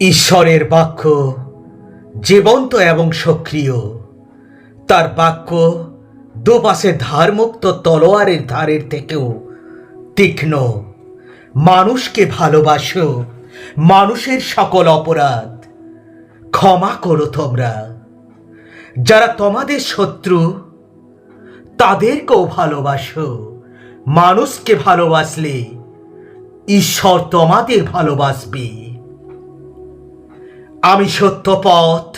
ঈশ্বরের বাক্য জীবন্ত এবং সক্রিয়। তার বাক্য দুপাশে ধারমুক্ত তলোয়ারের ধারের থেকেও তীক্ষ্ণ। মানুষকে ভালোবাসো, মানুষের সকল অপরাধ ক্ষমা করো তোমরা। যারা তোমাদের শত্রু তাদেরকেও ভালোবাসো। মানুষকে ভালোবাসলে ঈশ্বর তোমাদের ভালোবাসবে। আমি সত্য পথ,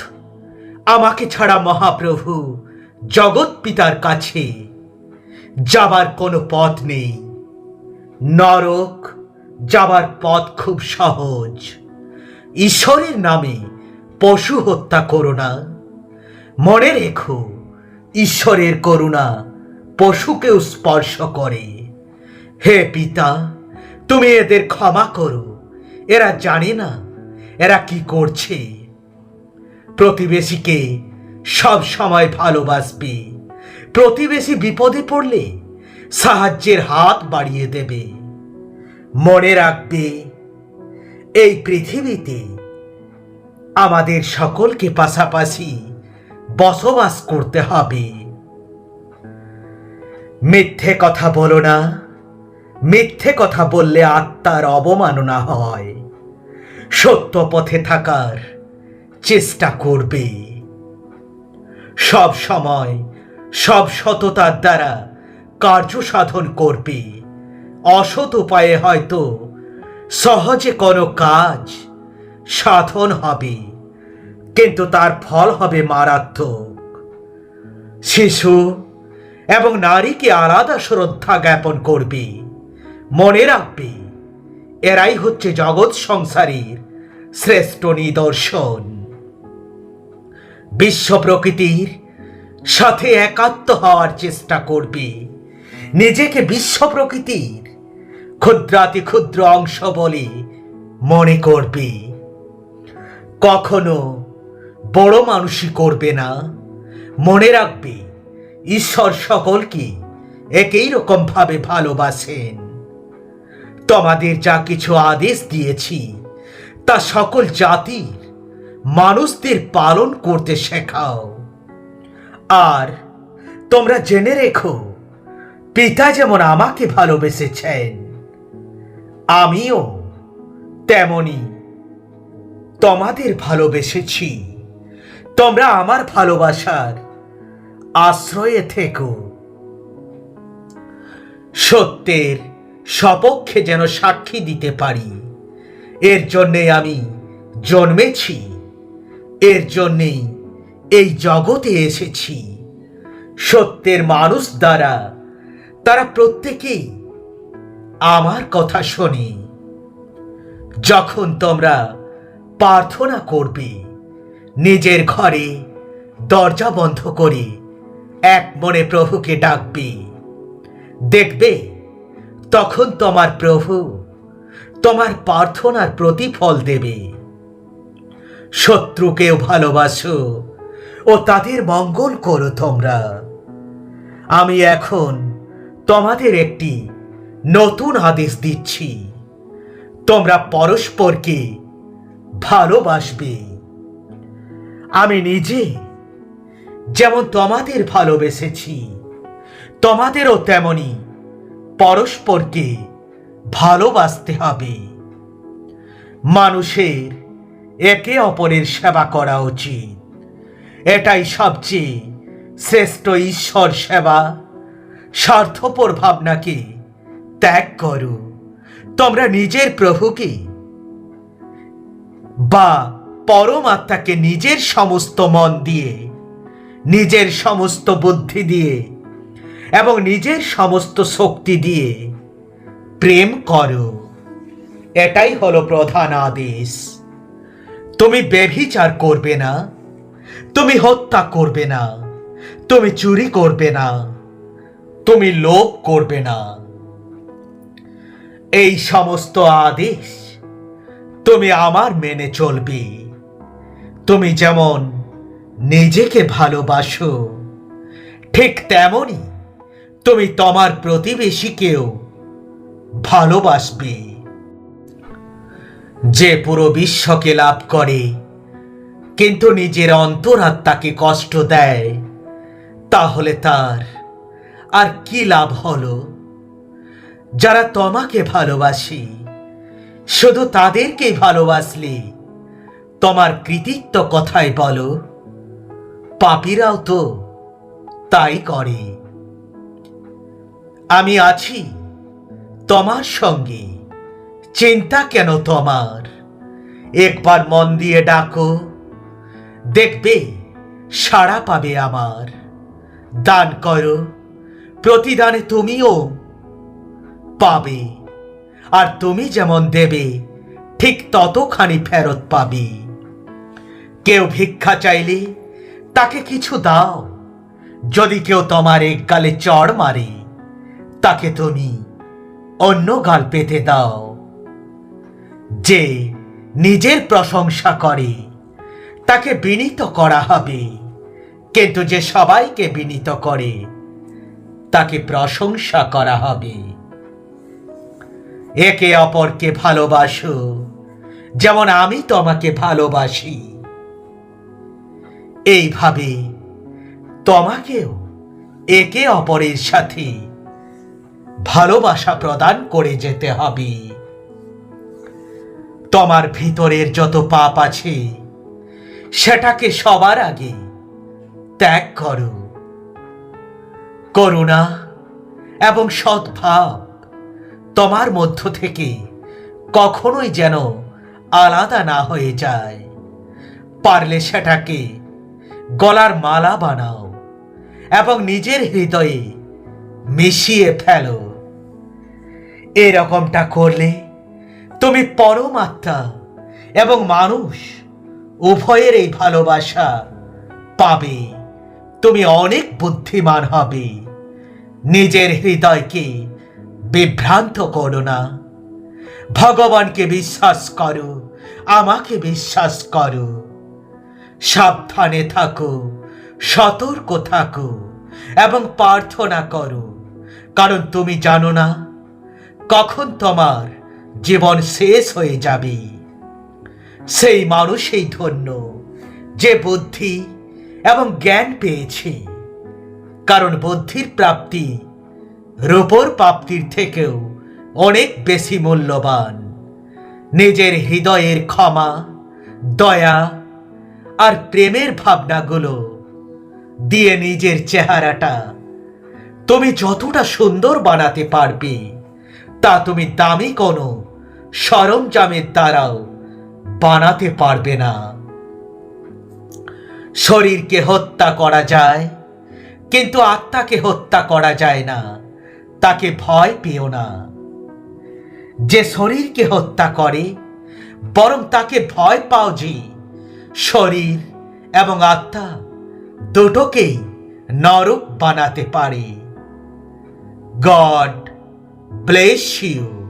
আমাকে ছাড়া মহাপ্রভু জগৎ পিতার কাছে যাবার কোনো পথ নেই। নরক যাবার পথ খুব সহজ। ঈশ্বরের নামে পশু হত্যা করো না। মনে রেখো, ঈশ্বরের করুণা পশুকেও স্পর্শ করে। হে পিতা, তুমি এদের ক্ষমা করো, এরা জানে না এরা কি করছে। প্রতিবেশীকে সব সময় ভালোবাসবে। প্রতিবেশী বিপদে পড়লে সাহায্যের হাত বাড়িয়ে দেবে। মনে রাখবে, এই পৃথিবীতে আমাদের সকলকে পাশাপাশি বসবাস করতে হবে। মিথ্যে কথা বলো না। মিথ্যে কথা বললে আত্মার অবমাননা হয়। সত্য পথে থাকার চেষ্টা করবে। সব সময় সব সততার দ্বারা কার্য সাধন করবে। অসৎ উপায়ে হয়তো সহজে কোনো কাজ সাধন হবে, কিন্তু তার ফল হবে মারাত্মক। শিশু এবং নারীকে আলাদা শ্রদ্ধা জ্ঞাপন করবে। মনে রাখবে, এরাই হচ্ছে জগৎ সংসারের শ্রেষ্ঠ নিদর্শন। বিশ্ব প্রকৃতির সাথে একাত্ম হওয়ার চেষ্টা করবে। নিজেকে বিশ্ব প্রকৃতির ক্ষুদ্রাতি ক্ষুদ্র অংশ বলে মনে করবে। কখনো বড় মানুষই করবে না। মনে রাখবে, ঈশ্বর সকলকে একই রকম ভাবে ভালোবাসেন। তোমাদের যা কিছু আদেশ দিয়েছি তা সকল জাতির মানুষদের পালন করতে শেখাও। আর তোমরা জেনে রেখো, পিতা যেমন আমাকে ভালোবেসেছেন, আমিও তেমনি তোমাদের ভালোবেসেছি। তোমরা আমার ভালোবাসার আশ্রয়ে থেকো। সত্যের সপক্ষে যেন সাক্ষী দিতে পারি, এর জন্যে আমি জন্মেছি। এর জন্যেই এই জগতে এসেছি। সত্যের মানুষ দ্বারা তারা প্রত্যেকেই আমার কথা শোনে। যখন তোমরা প্রার্থনা করবে, নিজের ঘরে দরজা বন্ধ করে এক মনে প্রভুকে ডাকবে, দেখবে তখন তোমার প্রভু তোমার প্রার্থনার প্রতিফল দেবে। শত্রুকেও ভালোবাসো ও তাদের মঙ্গল করো তোমরা। আমি এখন তোমাদের একটি নতুন আদেশ দিচ্ছি, তোমরা পরস্পরকে ভালোবাসবে। আমি নিজে যেমন তোমাদের ভালোবেসেছি, তোমাদেরও তেমনি পরস্পরকে ভালোবাসতে হবে। মানুষের একে অপরের সেবা করা উচিত। এটাই সবচেয়ে শ্রেষ্ঠ ঈশ্বর সেবা। স্বার্থপর ভাবনাকে ত্যাগ করো। তোমরা নিজের প্রভুকে বা পরমাত্মাকে নিজের সমস্ত মন দিয়ে, নিজের সমস্ত বুদ্ধি দিয়ে এবং নিজের সমস্ত শক্তি দিয়ে প্রেম করো। এটাই হলো প্রধান আদেশ। তুমি ব্যভিচার করবে না, তুমি হত্যা করবে না, তুমি চুরি করবে না, তুমি লোভ করবে না। এই সমস্ত আদেশ তুমি আমার মেনে চলবে। তুমি যেমন নিজেকে ভালোবাসো, ঠিক তেমনি তুমি তোমার প্রতিবেশীকেও ভালোবাসবে। যে পুরো বিশ্বকে লাভ করে কিন্তু নিজের অন্তরাত্মাকে কষ্ট দেয়, তাহলে তার আর কি লাভ হলো? যারা তোমাকে ভালোবাসে শুধু তাদেরকেই ভালোবাসলে তোমার কৃতিত্ব কথাই বলো? পাপীরাও তো তাই করে। আমি আছি তোমার সঙ্গে, চিন্তা কেন তোমার? একবার মন দিয়ে ডাকো, দেখবে সাড়া পাবে আমার। দান করো, প্রতিদানে তুমিও পাবে। আর তুমি যেমন দেবে ঠিক ততখানি ফেরত পাবে। কেউ ভিক্ষা চাইলে তাকে কিছু দাও। যদি কেউ তোমার এক গালে চড় মারে, তাকে তুমি অন্য গাল পেতে দাও। যে নিজের প্রশংসা করে তাকে বিনীত করা হবে, কিন্তু যে সবাইকে বিনীত করে তাকে প্রশংসা করা হবে। একে অপরকে ভালোবাসো যেমন আমি তোমাকে ভালোবাসি। এইভাবে তোমাকেও একে অপরের সাথে ভালোবাসা প্রদান করে যেতে হবে। তোমার ভিতরের যত পাপ আছে সেটাকে সবার আগে ত্যাগ করো। করুণা এবং সদ্ভাব তোমার মধ্য থেকে কখনোই যেন আলাদা না হয়ে যায়। পারলে সেটাকে গলার মালা বানাও এবং নিজের হৃদয়ে মিশিয়ে ফেলো। এরকমটা করলে তুমি পরমাত্মা এবং মানুষ উভয়ের এই ভালোবাসা পাবে। তুমি অনেক বুদ্ধিমান হবে। নিজের হৃদয়কে বিভ্রান্ত করো না। ভগবানকে বিশ্বাস করো, আমাকে বিশ্বাস করো। সাবধানে থাকো, সতর্ক থাকো এবং প্রার্থনা করো, কারণ তুমি জানো না কখন তোমার জীবন শেষ হয়ে যাবে। সেই মানুষই ধন্য যে বুদ্ধি এবং জ্ঞান পেয়েছে, কারণ বুদ্ধির প্রাপ্তি রূপোর প্রাপ্তির থেকেও অনেক বেশি মূল্যবান। নিজের হৃদয়ের ক্ষমা, দয়া আর প্রেমের ভাবনাগুলো দিয়ে নিজের চেহারাটা তুমি যতটা সুন্দর বানাতে পারবে, তা তুমি দামি কোনো সরঞ্জামের দ্বারাও বানাতে পারবে না। শরীরকে হত্যা করা যায়, কিন্তু আত্মাকে হত্যা করা যায় না। তাকে ভয় পেও না। যে শরীরকে হত্যা করে, বরং তাকে ভয় পাও যে শরীর এবং আত্মা দুটোকেই নরক বানাতে পারে। God bless you.